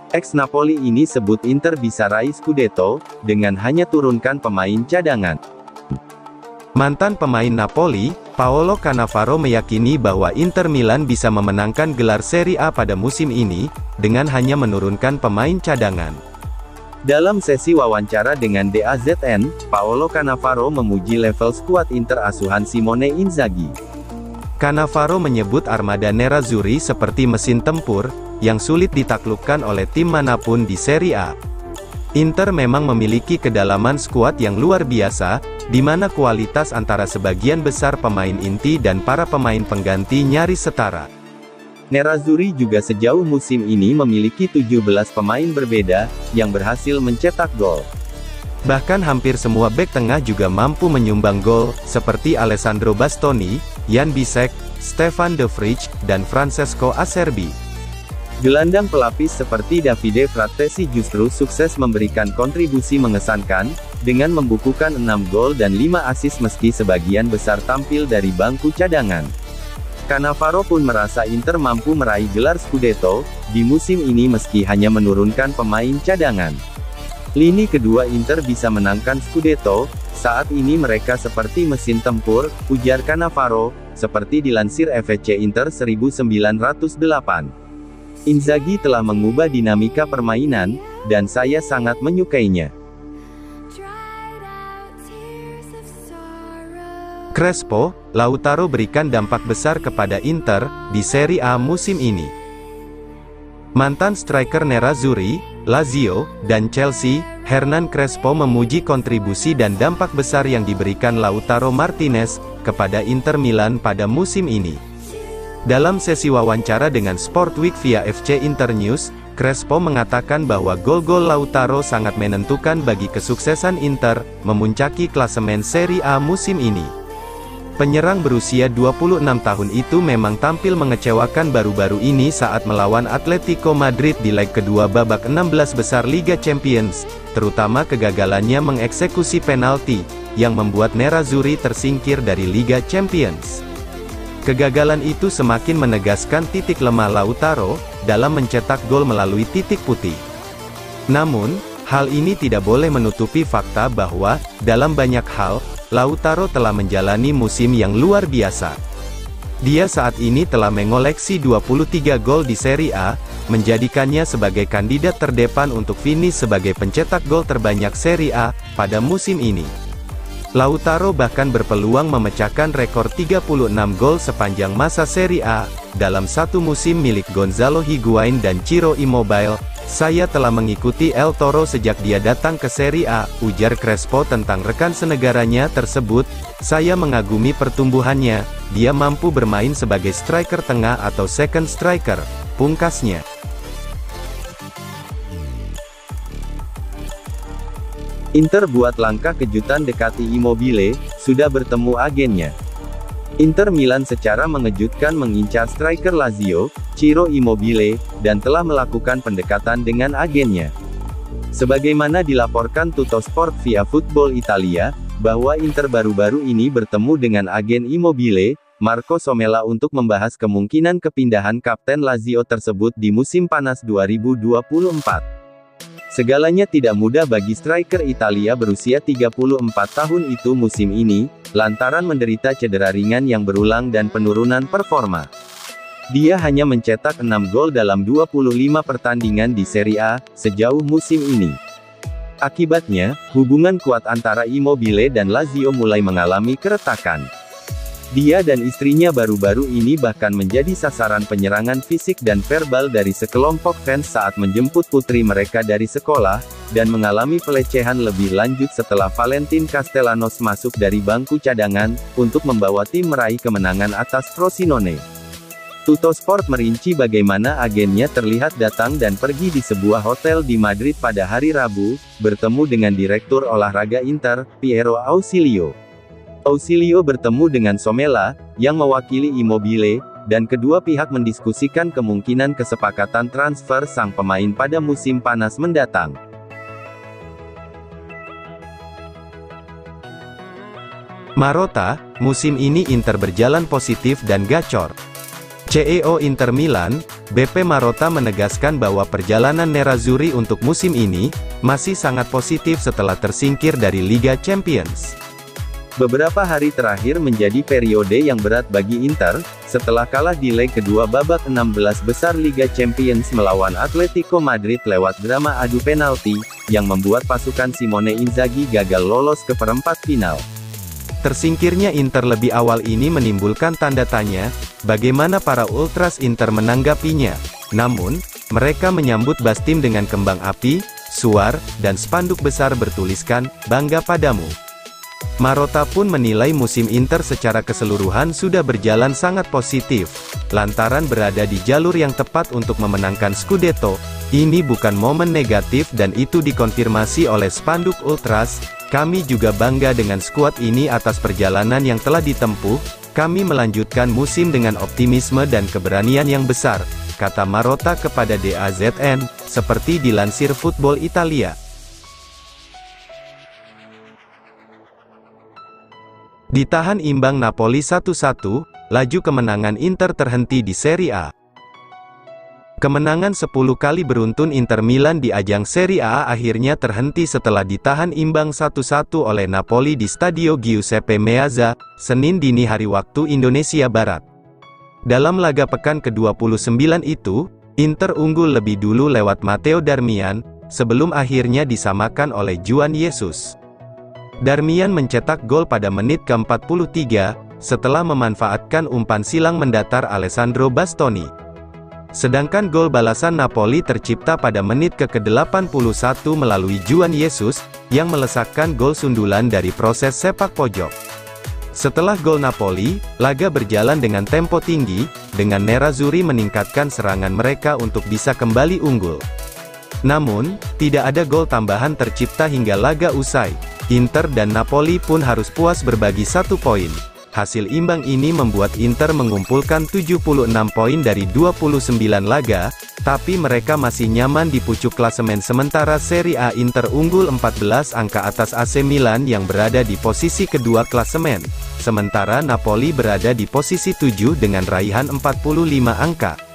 Ex Napoli ini sebut Inter bisa raih Scudetto, dengan hanya turunkan pemain cadangan. Mantan pemain Napoli, Paolo Cannavaro meyakini bahwa Inter Milan bisa memenangkan gelar Serie A pada musim ini, dengan hanya menurunkan pemain cadangan. Dalam sesi wawancara dengan DAZN, Paolo Cannavaro memuji level skuad Inter asuhan Simone Inzaghi. Cannavaro menyebut armada nerazzurri seperti mesin tempur, yang sulit ditaklukkan oleh tim manapun di Serie A. Inter memang memiliki kedalaman skuad yang luar biasa, di mana kualitas antara sebagian besar pemain inti dan para pemain pengganti nyaris setara. Nerazzurri juga sejauh musim ini memiliki 17 pemain berbeda, yang berhasil mencetak gol. Bahkan hampir semua bek tengah juga mampu menyumbang gol, seperti Alessandro Bastoni, Jan Bisek, Stefan De Vrij, dan Francesco Acerbi. Gelandang pelapis seperti Davide Frattesi justru sukses memberikan kontribusi mengesankan, dengan membukukan 6 gol dan 5 assist meski sebagian besar tampil dari bangku cadangan. Cannavaro pun merasa Inter mampu meraih gelar Scudetto, di musim ini meski hanya menurunkan pemain cadangan. Lini kedua Inter bisa menangkan Scudetto, saat ini mereka seperti mesin tempur, ujar Cannavaro, seperti dilansir FC Inter 1908. Inzaghi telah mengubah dinamika permainan, dan saya sangat menyukainya. Crespo, Lautaro berikan dampak besar kepada Inter, di Serie A musim ini. Mantan striker nerazzurri, Lazio, dan Chelsea, Hernan Crespo memuji kontribusi dan dampak besar yang diberikan Lautaro Martinez, kepada Inter Milan pada musim ini. Dalam sesi wawancara dengan Sport Week via FC Internews, Crespo mengatakan bahwa gol-gol Lautaro sangat menentukan bagi kesuksesan Inter, memuncaki klasemen Serie A musim ini. Penyerang berusia 26 tahun itu memang tampil mengecewakan baru-baru ini saat melawan Atletico Madrid di leg kedua babak 16 besar Liga Champions, terutama kegagalannya mengeksekusi penalti, yang membuat nerazzurri tersingkir dari Liga Champions. Kegagalan itu semakin menegaskan titik lemah Lautaro, dalam mencetak gol melalui titik putih. Namun, hal ini tidak boleh menutupi fakta bahwa, dalam banyak hal, Lautaro telah menjalani musim yang luar biasa. Dia saat ini telah mengoleksi 23 gol di Serie A, menjadikannya sebagai kandidat terdepan untuk finish sebagai pencetak gol terbanyak Serie A, pada musim ini. Lautaro bahkan berpeluang memecahkan rekor 36 gol sepanjang masa Serie A, dalam satu musim milik Gonzalo Higuain dan Ciro Immobile. Saya telah mengikuti El Toro sejak dia datang ke Serie A, ujar Crespo tentang rekan senegaranya tersebut. Saya mengagumi pertumbuhannya, dia mampu bermain sebagai striker tengah atau second striker, pungkasnya. Inter buat langkah kejutan dekati Immobile, sudah bertemu agennya. Inter Milan secara mengejutkan mengincar striker Lazio, Ciro Immobile, dan telah melakukan pendekatan dengan agennya. Sebagaimana dilaporkan Tuttosport via Football Italia, bahwa Inter baru-baru ini bertemu dengan agen Immobile, Marco Somella untuk membahas kemungkinan kepindahan kapten Lazio tersebut di musim panas 2024. Segalanya tidak mudah bagi striker Italia berusia 34 tahun itu musim ini, lantaran menderita cedera ringan yang berulang dan penurunan performa. Dia hanya mencetak 6 gol dalam 25 pertandingan di Serie A, sejauh musim ini. Akibatnya, hubungan kuat antara Immobile dan Lazio mulai mengalami keretakan. Dia dan istrinya baru-baru ini bahkan menjadi sasaran penyerangan fisik dan verbal dari sekelompok fans saat menjemput putri mereka dari sekolah, dan mengalami pelecehan lebih lanjut setelah Valentin Castellanos masuk dari bangku cadangan, untuk membawa tim meraih kemenangan atas Frosinone. Tuttosport merinci bagaimana agennya terlihat datang dan pergi di sebuah hotel di Madrid pada hari Rabu, bertemu dengan Direktur Olahraga Inter, Piero Ausilio. Ausilio bertemu dengan Somella, yang mewakili Immobile, dan kedua pihak mendiskusikan kemungkinan kesepakatan transfer sang pemain pada musim panas mendatang. Marotta, musim ini Inter berjalan positif dan gacor. CEO Inter Milan, BP Marotta menegaskan bahwa perjalanan Nerazzurri untuk musim ini masih sangat positif setelah tersingkir dari Liga Champions. Beberapa hari terakhir menjadi periode yang berat bagi Inter, setelah kalah di leg kedua babak 16 besar Liga Champions melawan Atletico Madrid lewat drama adu penalti, yang membuat pasukan Simone Inzaghi gagal lolos ke perempat final. Tersingkirnya Inter lebih awal ini menimbulkan tanda tanya, bagaimana para Ultras Inter menanggapinya. Namun, mereka menyambut Bastim dengan kembang api, suar, dan spanduk besar bertuliskan, "Bangga padamu." Marotta pun menilai musim Inter secara keseluruhan sudah berjalan sangat positif, lantaran berada di jalur yang tepat untuk memenangkan Scudetto. Ini bukan momen negatif dan itu dikonfirmasi oleh spanduk Ultras. "Kami juga bangga dengan skuad ini atas perjalanan yang telah ditempuh, kami melanjutkan musim dengan optimisme dan keberanian yang besar," kata Marotta kepada DAZN, seperti dilansir Football Italia. Ditahan imbang Napoli 1-1, laju kemenangan Inter terhenti di Serie A. Kemenangan 10 kali beruntun Inter Milan di ajang Serie A akhirnya terhenti setelah ditahan imbang 1-1 oleh Napoli di Stadio Giuseppe Meazza, Senin dini hari waktu Indonesia Barat. Dalam laga pekan ke-29 itu, Inter unggul lebih dulu lewat Matteo Darmian, sebelum akhirnya disamakan oleh Juan Jesus. Darmian mencetak gol pada menit ke-43, setelah memanfaatkan umpan silang mendatar Alessandro Bastoni. Sedangkan gol balasan Napoli tercipta pada menit ke-81 melalui Juan Jesus, yang melesakkan gol sundulan dari proses sepak pojok. Setelah gol Napoli, laga berjalan dengan tempo tinggi, dengan Nerazzurri meningkatkan serangan mereka untuk bisa kembali unggul. Namun, tidak ada gol tambahan tercipta hingga laga usai. Inter dan Napoli pun harus puas berbagi 1 poin. Hasil imbang ini membuat Inter mengumpulkan 76 poin dari 29 laga, tapi mereka masih nyaman di pucuk klasemen sementara Serie A. Inter unggul 14 angka atas AC Milan yang berada di posisi kedua klasemen, sementara Napoli berada di posisi 7 dengan raihan 45 angka.